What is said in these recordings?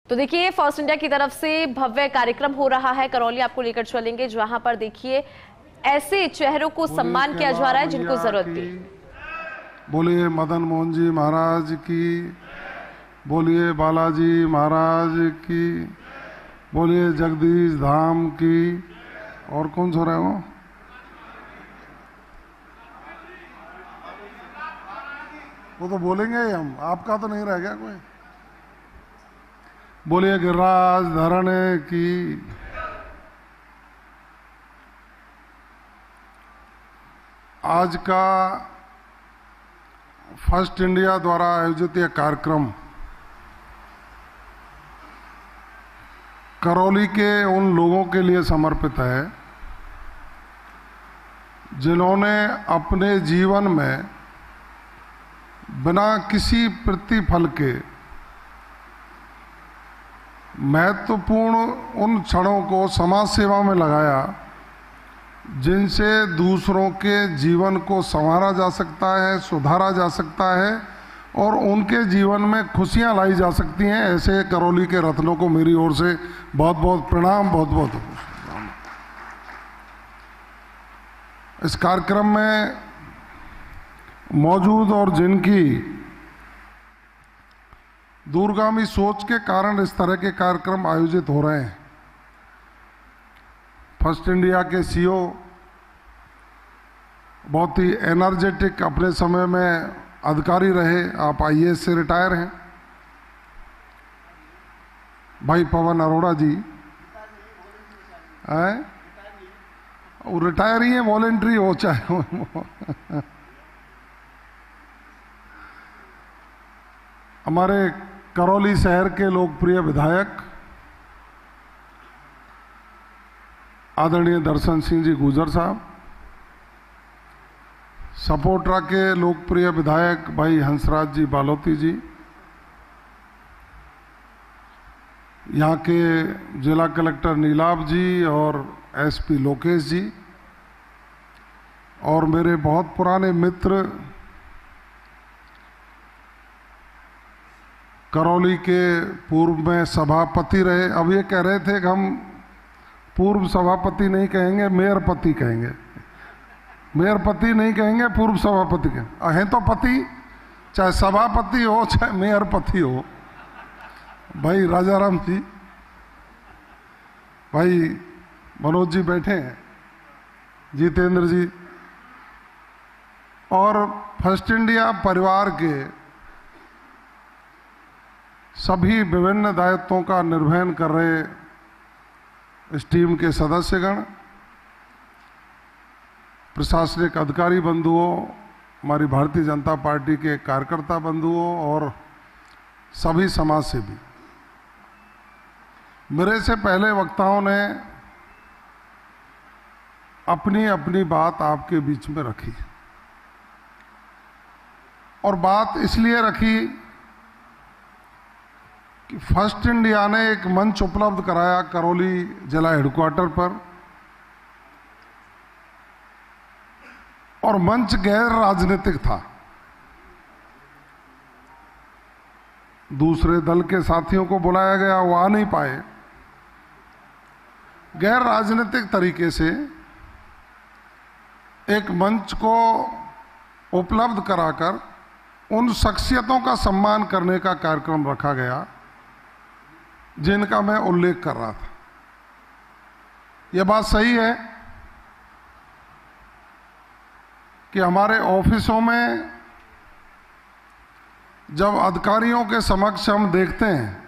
तो देखिए first India की तरफ से भव्य कार्यक्रम हो रहा है करौली, आपको लेकर चलेंगे जहां पर देखिए ऐसे चेहरों को सम्मान किया जा रहा है जिनको जरूरत थी। बोलिए मदन मोहन जी महाराज की, बोलिए बालाजी महाराज की, बोलिए जगदीश धाम की। और कौन सो रहे हो? वो तो बोलेंगे ही हम, आपका तो नहीं रह गया कोई। बोलिए गिरिराज धरने की। आज का फर्स्ट इंडिया द्वारा आयोजित यह कार्यक्रम करौली के उन लोगों के लिए समर्पित है जिन्होंने अपने जीवन में बिना किसी प्रतिफल के महत्वपूर्ण उन क्षणों को समाज सेवा में लगाया जिनसे दूसरों के जीवन को संवारा जा सकता है, सुधारा जा सकता है और उनके जीवन में खुशियां लाई जा सकती हैं। ऐसे करौली के रत्नों को मेरी ओर से बहुत बहुत प्रणाम, बहुत बहुत। इस कार्यक्रम में मौजूद और जिनकी दूरगामी सोच के कारण इस तरह के कार्यक्रम आयोजित हो रहे हैं, फर्स्ट इंडिया के सीईओ बहुत ही एनर्जेटिक, अपने समय में अधिकारी रहे, आप आईएएस से रिटायर हैं, भाई पवन अरोड़ा जी हैं, वो रिटायर ही है, वॉलेंट्री हो चाहे हमारे करौली शहर के लोकप्रिय विधायक आदरणीय दर्शन सिंह जी गुजर साहब, सपोटरा के लोकप्रिय विधायक भाई हंसराज जी बालोती जी, यहाँ के जिला कलेक्टर नीलाभ जी और एसपी लोकेश जी, और मेरे बहुत पुराने मित्र करौली के पूर्व में सभापति रहे। अब ये कह रहे थे कि हम पूर्व सभापति नहीं कहेंगे, मेयरपति कहेंगे। मेयरपति नहीं कहेंगे, पूर्व सभापति कहेंगे। हैं तो पति, चाहे सभापति हो चाहे मेयरपति हो। भाई राजाराम जी, भाई मनोज जी बैठे हैं, जितेंद्र जी, और फर्स्ट इंडिया परिवार के सभी विभिन्न दायित्वों का निर्वहन कर रहे इस टीम के सदस्यगण, प्रशासनिक अधिकारी बंधुओं, हमारी भारतीय जनता पार्टी के कार्यकर्ता बंधुओं और सभी समाज सेवी। मेरे से पहले वक्ताओं ने अपनी अपनी बात आपके बीच में रखी, और बात इसलिए रखी कि फर्स्ट इंडिया ने एक मंच उपलब्ध कराया करौली जिला हेडक्वार्टर पर, और मंच गैर राजनीतिक था। दूसरे दल के साथियों को बुलाया गया, वो आ नहीं पाए। गैर राजनीतिक तरीके से एक मंच को उपलब्ध कराकर उन शख्सियतों का सम्मान करने का कार्यक्रम रखा गया जिनका मैं उल्लेख कर रहा था। यह बात सही है कि हमारे ऑफिसों में जब अधिकारियों के समक्ष हम देखते हैं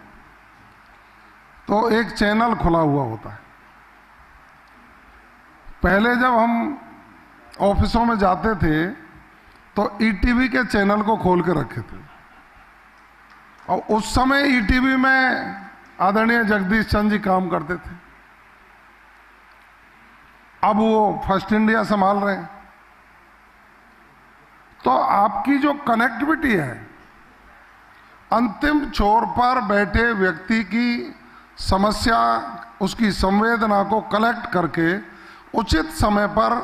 तो एक चैनल खुला हुआ होता है। पहले जब हम ऑफिसों में जाते थे तो ईटीवी के चैनल को खोल के रखे थे, और उस समय ईटीवी में आदरणीय जगदीश चंद्र जी काम करते थे। अब वो फर्स्ट इंडिया संभाल रहे हैं। तो आपकी जो कनेक्टिविटी है, अंतिम छोर पर बैठे व्यक्ति की समस्या, उसकी संवेदना को कलेक्ट करके उचित समय पर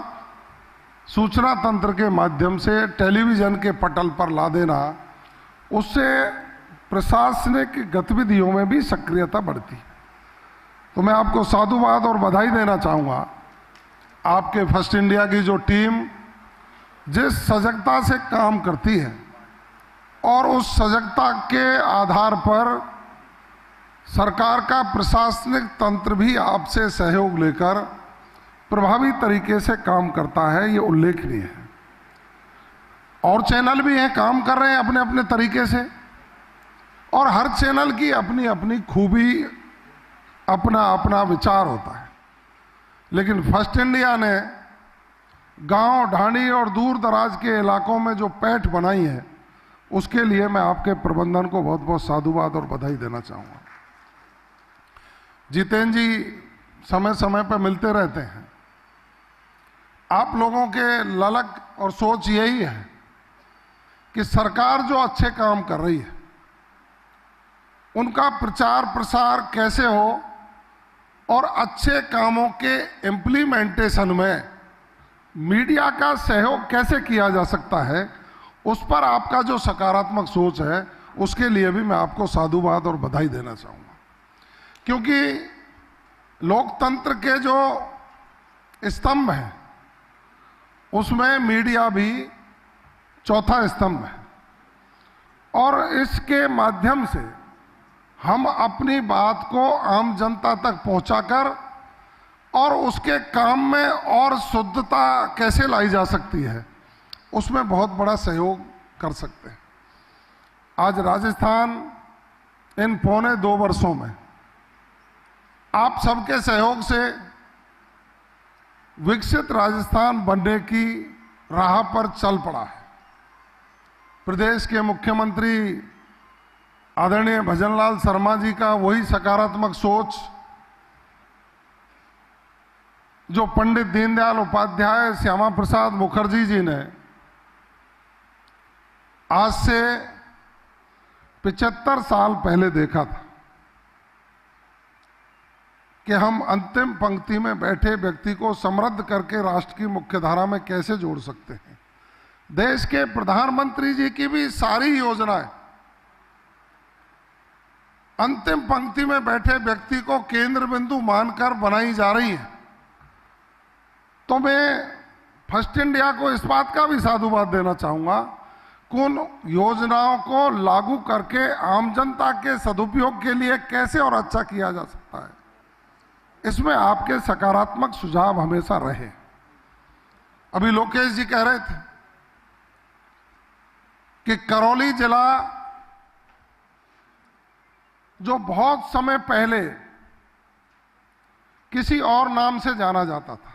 सूचना तंत्र के माध्यम से टेलीविजन के पटल पर ला देना, उससे प्रशासनिक गतिविधियों में भी सक्रियता बढ़ती है। तो मैं आपको साधुवाद और बधाई देना चाहूँगा। आपके फर्स्ट इंडिया की जो टीम जिस सजगता से काम करती है और उस सजगता के आधार पर सरकार का प्रशासनिक तंत्र भी आपसे सहयोग लेकर प्रभावी तरीके से काम करता है, ये उल्लेखनीय है। और चैनल भी हैं, काम कर रहे हैं अपने अपने तरीके से, और हर चैनल की अपनी अपनी खूबी, अपना अपना विचार होता है। लेकिन फर्स्ट इंडिया ने गांव, ढाणी और दूर दराज के इलाकों में जो पैठ बनाई है, उसके लिए मैं आपके प्रबंधन को बहुत बहुत साधुवाद और बधाई देना चाहूँगा। जितेंद्र जी समय समय पर मिलते रहते हैं। आप लोगों के ललक और सोच यही है कि सरकार जो अच्छे काम कर रही है उनका प्रचार प्रसार कैसे हो और अच्छे कामों के इम्प्लीमेंटेशन में मीडिया का सहयोग कैसे किया जा सकता है, उस पर आपका जो सकारात्मक सोच है उसके लिए भी मैं आपको साधुवाद और बधाई देना चाहूँगा। क्योंकि लोकतंत्र के जो स्तंभ हैं उसमें मीडिया भी चौथा स्तंभ है, और इसके माध्यम से हम अपनी बात को आम जनता तक पहुंचाकर और उसके काम में और शुद्धता कैसे लाई जा सकती है उसमें बहुत बड़ा सहयोग कर सकते हैं। आज राजस्थान इन पौने 2 वर्षों में आप सबके सहयोग से विकसित राजस्थान बनने की राह पर चल पड़ा है। प्रदेश के मुख्यमंत्री आदरणीय भजनलाल शर्मा जी का वही सकारात्मक सोच जो पंडित दीनदयाल उपाध्याय, श्यामा प्रसाद मुखर्जी जी ने आज से 75 साल पहले देखा था कि हम अंतिम पंक्ति में बैठे व्यक्ति को समृद्ध करके राष्ट्र की मुख्यधारा में कैसे जोड़ सकते हैं। देश के प्रधानमंत्री जी की भी सारी योजनाएं अंतिम पंक्ति में बैठे व्यक्ति को केंद्र बिंदु मानकर बनाई जा रही है। तो मैं फर्स्ट इंडिया को इस बात का भी साधुवाद देना चाहूंगा कि उन योजनाओं को लागू करके आम जनता के सदुपयोग के लिए कैसे और अच्छा किया जा सकता है, इसमें आपके सकारात्मक सुझाव हमेशा रहे। अभी लोकेश जी कह रहे थे कि करौली जिला जो बहुत समय पहले किसी और नाम से जाना जाता था,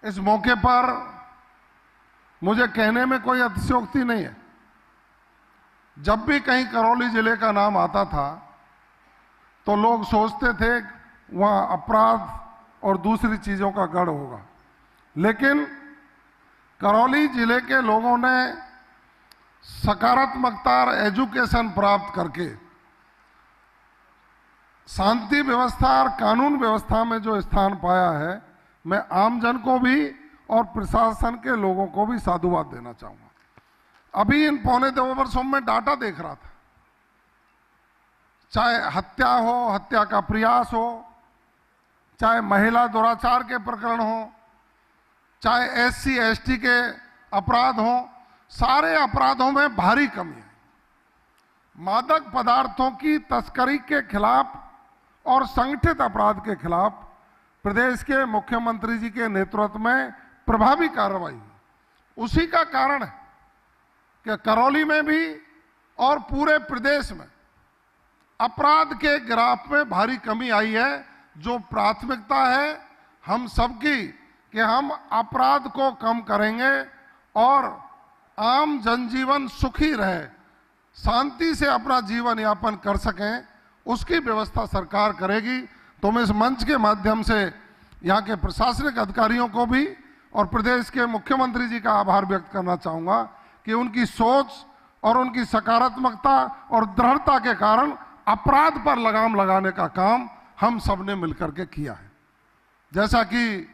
इस मौके पर मुझे कहने में कोई अतिशयोक्ति नहीं है। जब भी कहीं करौली जिले का नाम आता था तो लोग सोचते थे वहाँ अपराध और दूसरी चीज़ों का गढ़ होगा, लेकिन करौली जिले के लोगों ने सकारात्मकता और एजुकेशन प्राप्त करके शांति व्यवस्था और कानून व्यवस्था में जो स्थान पाया है, मैं आमजन को भी और प्रशासन के लोगों को भी साधुवाद देना चाहूँगा। अभी इन पौने 2 वर्षों में डाटा देख रहा था, चाहे हत्या हो, हत्या का प्रयास हो, चाहे महिला दुराचार के प्रकरण हो, चाहे SC ST के अपराध हो, सारे अपराधों में भारी कमी है। मादक पदार्थों की तस्करी के खिलाफ और संगठित अपराध के खिलाफ प्रदेश के मुख्यमंत्री जी के नेतृत्व में प्रभावी कार्रवाई हुई। उसी का कारण है कि करौली में भी और पूरे प्रदेश में अपराध के ग्राफ में भारी कमी आई है। जो प्राथमिकता है हम सबकी कि हम अपराध को कम करेंगे और आम जनजीवन सुखी रहे, शांति से अपना जीवन यापन कर सकें, उसकी व्यवस्था सरकार करेगी। तो मैं इस मंच के माध्यम से यहाँ के प्रशासनिक अधिकारियों को भी और प्रदेश के मुख्यमंत्री जी का आभार व्यक्त करना चाहूँगा कि उनकी सोच और उनकी सकारात्मकता और दृढ़ता के कारण अपराध पर लगाम लगाने का काम हम सब ने मिलकर के किया है। जैसा कि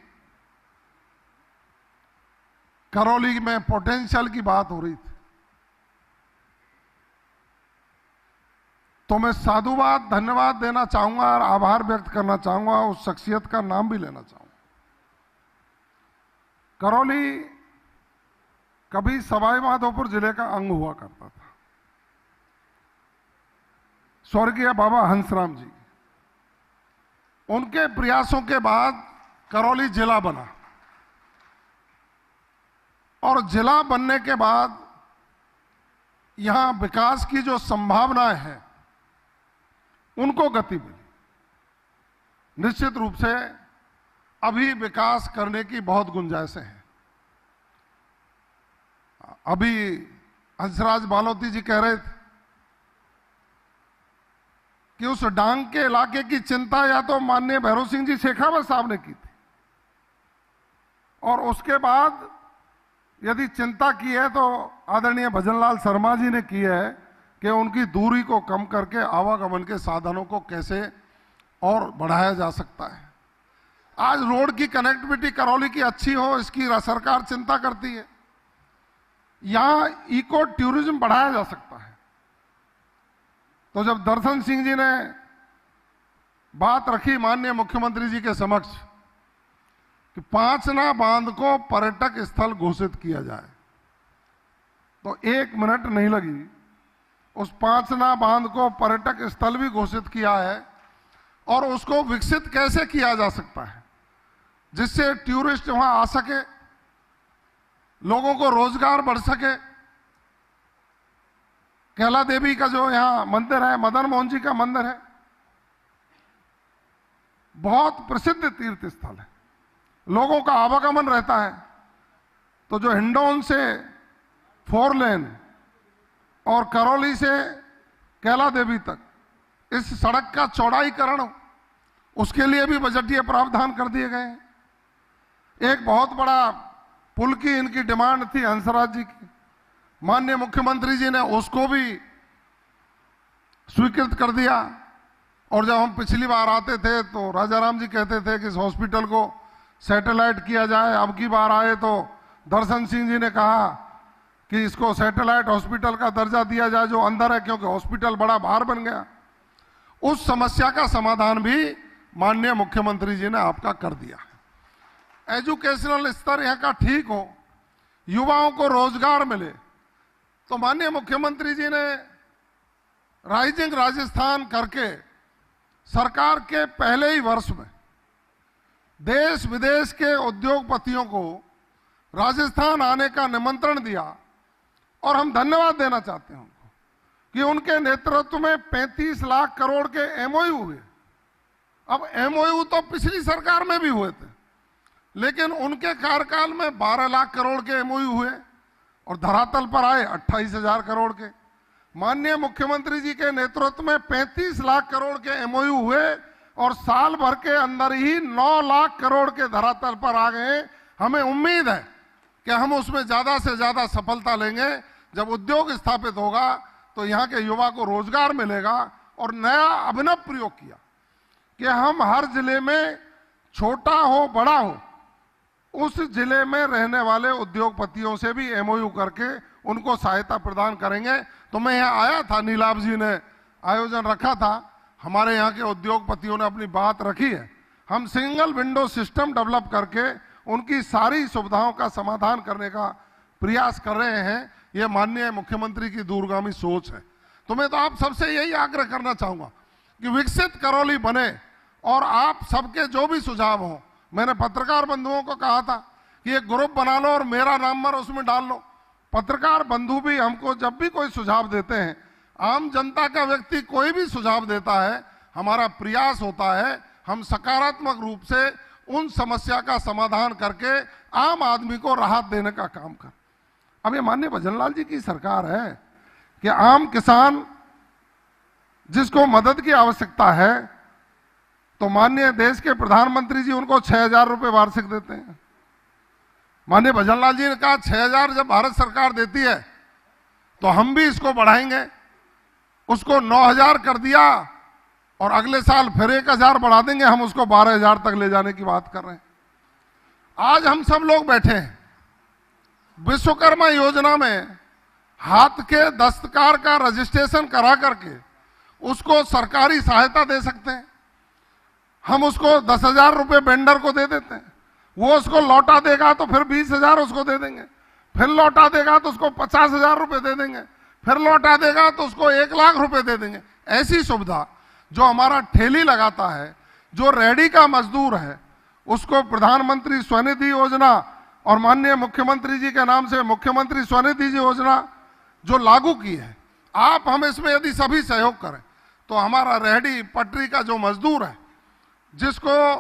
करौली में पोटेंशियल की बात हो रही थी, तो मैं साधुवाद धन्यवाद देना चाहूंगा और आभार व्यक्त करना चाहूंगा, उस शख्सियत का नाम भी लेना चाहूंगा। करौली कभी सवाई माधोपुर जिले का अंग हुआ करता था। स्वर्गीय बाबा हंसराम जी, उनके प्रयासों के बाद करौली जिला बना और जिला बनने के बाद यहां विकास की जो संभावनाएं हैं उनको गति मिली। निश्चित रूप से अभी विकास करने की बहुत गुंजाइशें हैं। अभी हंसराज बालोती जी कह रहे थे कि उस डांग के इलाके की चिंता या तो माननीय भैरव सिंह जी शेखावत साहब ने की थी, और उसके बाद यदि चिंता की है तो आदरणीय भजनलाल शर्मा जी ने की है कि उनकी दूरी को कम करके आवागमन के साधनों को कैसे और बढ़ाया जा सकता है। आज रोड की कनेक्टिविटी करौली की अच्छी हो, इसकी सरकार चिंता करती है। यहां इको टूरिज्म बढ़ाया जा सकता है। तो जब दर्शन सिंह जी ने बात रखी माननीय मुख्यमंत्री जी के समक्ष कि पांचना बांध को पर्यटक स्थल घोषित किया जाए, तो 1 मिनट नहीं लगी, उस पांचना बांध को पर्यटक स्थल भी घोषित किया है। और उसको विकसित कैसे किया जा सकता है जिससे टूरिस्ट वहां आ सके, लोगों को रोजगार बढ़ सके। कैला देवी का जो यहां मंदिर है, मदन मोहन जी का मंदिर है, बहुत प्रसिद्ध तीर्थ स्थल है, लोगों का आवागमन रहता है। तो जो हिंडौन से 4 लेन और करौली से कैला देवी तक इस सड़क का चौड़ाईकरण, उसके लिए भी बजटीय प्रावधान कर दिए गए हैं। एक बहुत बड़ा पुल की इनकी डिमांड थी हंसराज जी की, माननीय मुख्यमंत्री जी ने उसको भी स्वीकृत कर दिया। और जब हम पिछली बार आते थे तो राजाराम जी कहते थे कि इस हॉस्पिटल को सैटेलाइट किया जाए। अब की बार आए तो दर्शन सिंह जी ने कहा कि इसको सैटेलाइट हॉस्पिटल का दर्जा दिया जाए जो अंदर है, क्योंकि हॉस्पिटल बड़ा बाहर बन गया। उस समस्या का समाधान भी माननीय मुख्यमंत्री जी ने आपका कर दिया है। एजुकेशनल स्तर यहाँ का ठीक हो, युवाओं को रोजगार मिले, तो माननीय मुख्यमंत्री जी ने राइजिंग राजस्थान करके सरकार के पहले ही वर्ष में देश विदेश के उद्योगपतियों को राजस्थान आने का निमंत्रण दिया। और हम धन्यवाद देना चाहते हैं उनको कि उनके नेतृत्व में 35 लाख करोड़ के एमओयू हुए। अब एमओयू तो पिछली सरकार में भी हुए थे, लेकिन उनके कार्यकाल में 12 लाख करोड़ के एमओयू हुए और धरातल पर आए 28,000 करोड़ के। माननीय मुख्यमंत्री जी के नेतृत्व में 35 लाख करोड़ के एमओयू हुए और साल भर के अंदर ही 9 लाख करोड़ के धरातल पर आ गए। हमें उम्मीद है कि हम उसमें ज्यादा से ज्यादा सफलता लेंगे। जब उद्योग स्थापित होगा तो यहाँ के युवा को रोजगार मिलेगा। और नया अभिनव प्रयोग किया कि हम हर जिले में, छोटा हो बड़ा हो, उस जिले में रहने वाले उद्योगपतियों से भी एमओयू करके उनको सहायता प्रदान करेंगे। तो मैं यहाँ आया था, नीलाभ जी ने आयोजन रखा था, हमारे यहाँ के उद्योगपतियों ने अपनी बात रखी है। हम सिंगल विंडो सिस्टम डेवलप करके उनकी सारी सुविधाओं का समाधान करने का प्रयास कर रहे हैं। ये माननीय मुख्यमंत्री की दूरगामी सोच है। तो मैं तो आप सबसे यही आग्रह करना चाहूंगा कि विकसित करौली बने और आप सबके जो भी सुझाव हो, मैंने पत्रकार बंधुओं को कहा था कि एक ग्रुप बना लो और मेरा नंबर उसमें डाल लो। पत्रकार बंधु भी हमको जब भी कोई सुझाव देते हैं, आम जनता का व्यक्ति कोई भी सुझाव देता है, हमारा प्रयास होता है हम सकारात्मक रूप से उन समस्या का समाधान करके आम आदमी को राहत देने का काम कर। अब ये माननीय भजनलाल जी की सरकार है कि आम किसान जिसको मदद की आवश्यकता है, तो माननीय देश के प्रधानमंत्री जी उनको 6,000 रुपए वार्षिक देते हैं। माननीय भजनलाल जी ने कहा 6,000 जब भारत सरकार देती है तो हम भी इसको बढ़ाएंगे। उसको 9,000 कर दिया और अगले साल फिर 1,000 बढ़ा देंगे। हम उसको 12,000 तक ले जाने की बात कर रहे हैं। आज हम सब लोग बैठे हैं, विश्वकर्मा योजना में हाथ के दस्तकार का रजिस्ट्रेशन करा करके उसको सरकारी सहायता दे सकते हैं। हम उसको 10,000 रुपये वेंडर को दे देते हैं, वो उसको लौटा देगा तो फिर 20,000 उसको दे देंगे, फिर लौटा देगा तो उसको 50,000 रुपये दे देंगे, फिर लौटा देगा तो उसको 1,00,000 रुपये दे देंगे। ऐसी सुविधा जो हमारा ठेली लगाता है, जो रेहड़ी का मजदूर है, उसको प्रधानमंत्री स्वनिधि योजना और माननीय मुख्यमंत्री जी के नाम से मुख्यमंत्री स्वनिधि योजना जो लागू की है, आप हम इसमें यदि सभी सहयोग करें तो हमारा रेहड़ी पटरी का जो मजदूर है, जिसको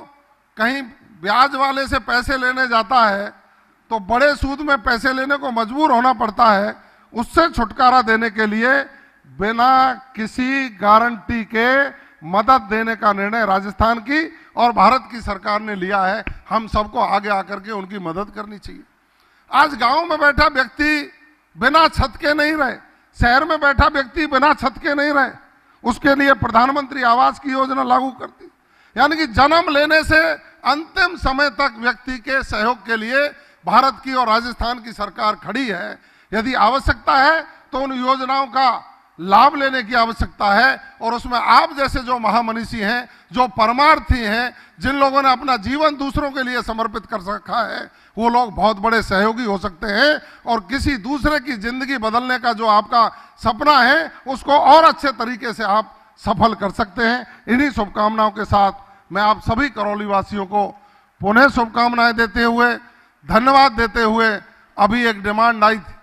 कहीं ब्याज वाले से पैसे लेने जाता है तो बड़े सूद में पैसे लेने को मजबूर होना पड़ता है, उससे छुटकारा देने के लिए बिना किसी गारंटी के मदद देने का निर्णय राजस्थान की और भारत की सरकार ने लिया है। हम सबको आगे आकर के उनकी मदद करनी चाहिए। आज गांव में बैठा व्यक्ति बिना छत के नहीं रहे, शहर में बैठा व्यक्ति बिना छत के नहीं रहे, उसके लिए प्रधानमंत्री आवास की योजना लागू करती। यानी कि जन्म लेने से अंतिम समय तक व्यक्ति के सहयोग के लिए भारत की और राजस्थान की सरकार खड़ी है। यदि आवश्यकता है तो उन योजनाओं का लाभ लेने की आवश्यकता है और उसमें आप जैसे जो महामनीषी हैं, जो परमार्थी हैं, जिन लोगों ने अपना जीवन दूसरों के लिए समर्पित कर रखा है, वो लोग बहुत बड़े सहयोगी हो सकते हैं और किसी दूसरे की जिंदगी बदलने का जो आपका सपना है उसको और अच्छे तरीके से आप सफल कर सकते हैं। इन्हीं शुभकामनाओं के साथ मैं आप सभी करौली वासियों को पुनः शुभकामनाएं देते हुए, धन्यवाद देते हुए, अभी एक डिमांड आई थी,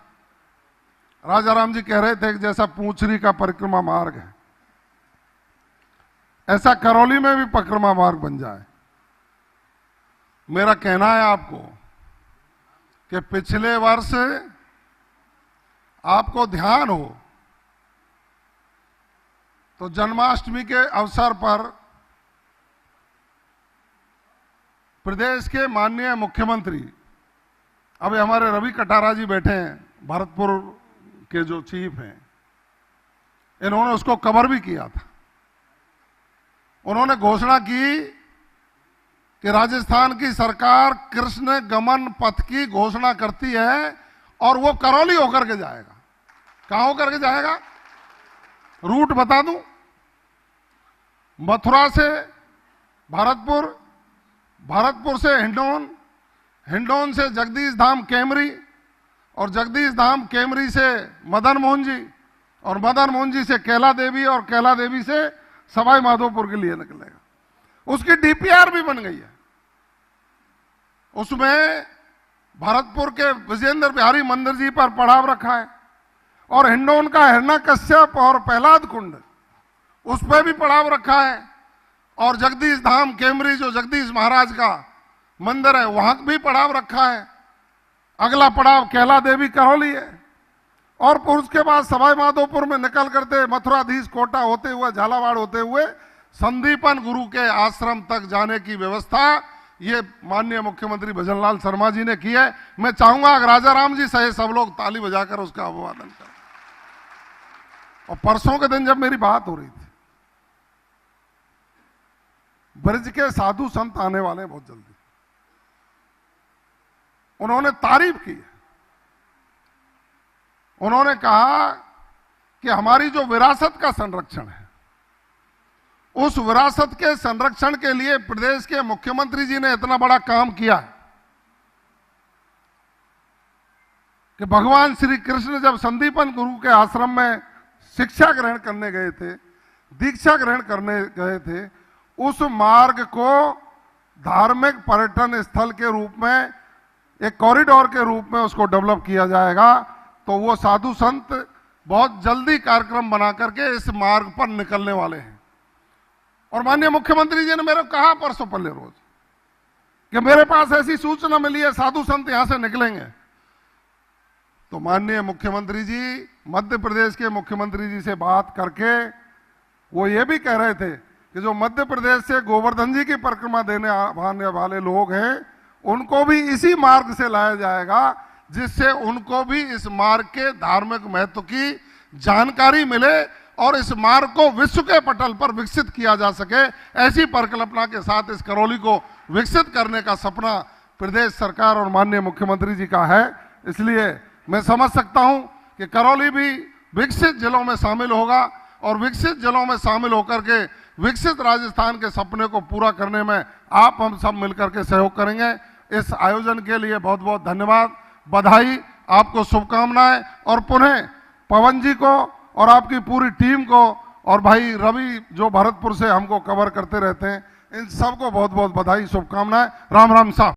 राजा राम जी कह रहे थे कि जैसा पूंछरी का परिक्रमा मार्ग है, ऐसा करौली में भी परिक्रमा मार्ग बन जाए। मेरा कहना है आपको कि पिछले वर्ष आपको ध्यान हो तो जन्माष्टमी के अवसर पर प्रदेश के माननीय मुख्यमंत्री, अभी हमारे रवि कटारा जी बैठे हैं, भरतपुर के जो चीफ हैं, इन्होंने उसको कवर भी किया था। उन्होंने घोषणा की कि राजस्थान की सरकार कृष्ण गमन पथ की घोषणा करती है और वो करौली होकर के जाएगा। कहां होकर के जाएगा? रूट बता दूं, मथुरा से भरतपुर, भरतपुर से हिंडौन, हिंडौन से जगदीश धाम कैमरी और जगदीश धाम कैमरी से मदन मोहन जी और मदन मोहन जी से कैला देवी और कैला देवी से सवाई माधोपुर के लिए निकलेगा। उसकी डीपीआर भी बन गई है। उसमें भरतपुर के विजेंद्र बिहारी मंदिर जी पर पड़ाव रखा है और हिंडौन का हिरण्यकश्यप और प्रहलाद कुंड, उस पर भी पड़ाव रखा है और जगदीश धाम कैमरी जो जगदीश महाराज का मंदिर है वहां भी पड़ाव रखा है। अगला पड़ाव कैला देवी करौली है और उसके बाद सवाई माधोपुर में निकल करते मथुराधीश कोटा होते हुए झालावाड़ होते हुए संदीपन गुरु के आश्रम तक जाने की व्यवस्था ये माननीय मुख्यमंत्री भजनलाल शर्मा जी ने की है। मैं चाहूंगा कि राजा राम जी सहित सब लोग ताली बजाकर उसका अभिवादन करें। और परसों के दिन जब मेरी बात हो रही थी, ब्रज के साधु संत आने वाले हैं बहुत जल्दी, उन्होंने तारीफ की। उन्होंने कहा कि हमारी जो विरासत का संरक्षण है, उस विरासत के संरक्षण के लिए प्रदेश के मुख्यमंत्री जी ने इतना बड़ा काम किया है कि भगवान श्री कृष्ण जब संदीपन गुरु के आश्रम में शिक्षा ग्रहण करने गए थे, दीक्षा ग्रहण करने गए थे, उस मार्ग को धार्मिक पर्यटन स्थल के रूप में, एक कॉरिडोर के रूप में उसको डेवलप किया जाएगा। तो वो साधु संत बहुत जल्दी कार्यक्रम बना करके इस मार्ग पर निकलने वाले हैं। और माननीय मुख्यमंत्री जी ने मेरे को कहा परसों पहले रोज कि मेरे पास ऐसी सूचना मिली है साधु संत यहां से निकलेंगे। तो माननीय मुख्यमंत्री जी मध्य प्रदेश के मुख्यमंत्री जी से बात करके वो ये भी कह रहे थे कि जो मध्य प्रदेश से गोवर्धन जी की परिक्रमा देने आने वाले लोग हैं उनको भी इसी मार्ग से लाया जाएगा, जिससे उनको भी इस मार्ग के धार्मिक महत्व की जानकारी मिले और इस मार्ग को विश्व के पटल पर विकसित किया जा सके। ऐसी परिकल्पना के साथ इस करौली को विकसित करने का सपना प्रदेश सरकार और माननीय मुख्यमंत्री जी का है। इसलिए मैं समझ सकता हूं कि करौली भी विकसित जिलों में शामिल होगा। और विकसित जिलों में शामिल होकर के विकसित राजस्थान के सपने को पूरा करने में आप हम सब मिलकर के सहयोग करेंगे। इस आयोजन के लिए बहुत बहुत धन्यवाद, बधाई, आपको शुभकामनाएं। और पुनः पवन जी को और आपकी पूरी टीम को और भाई रवि जो भरतपुर से हमको कवर करते रहते हैं, इन सबको बहुत बहुत बधाई, शुभकामनाएं। राम राम साहब।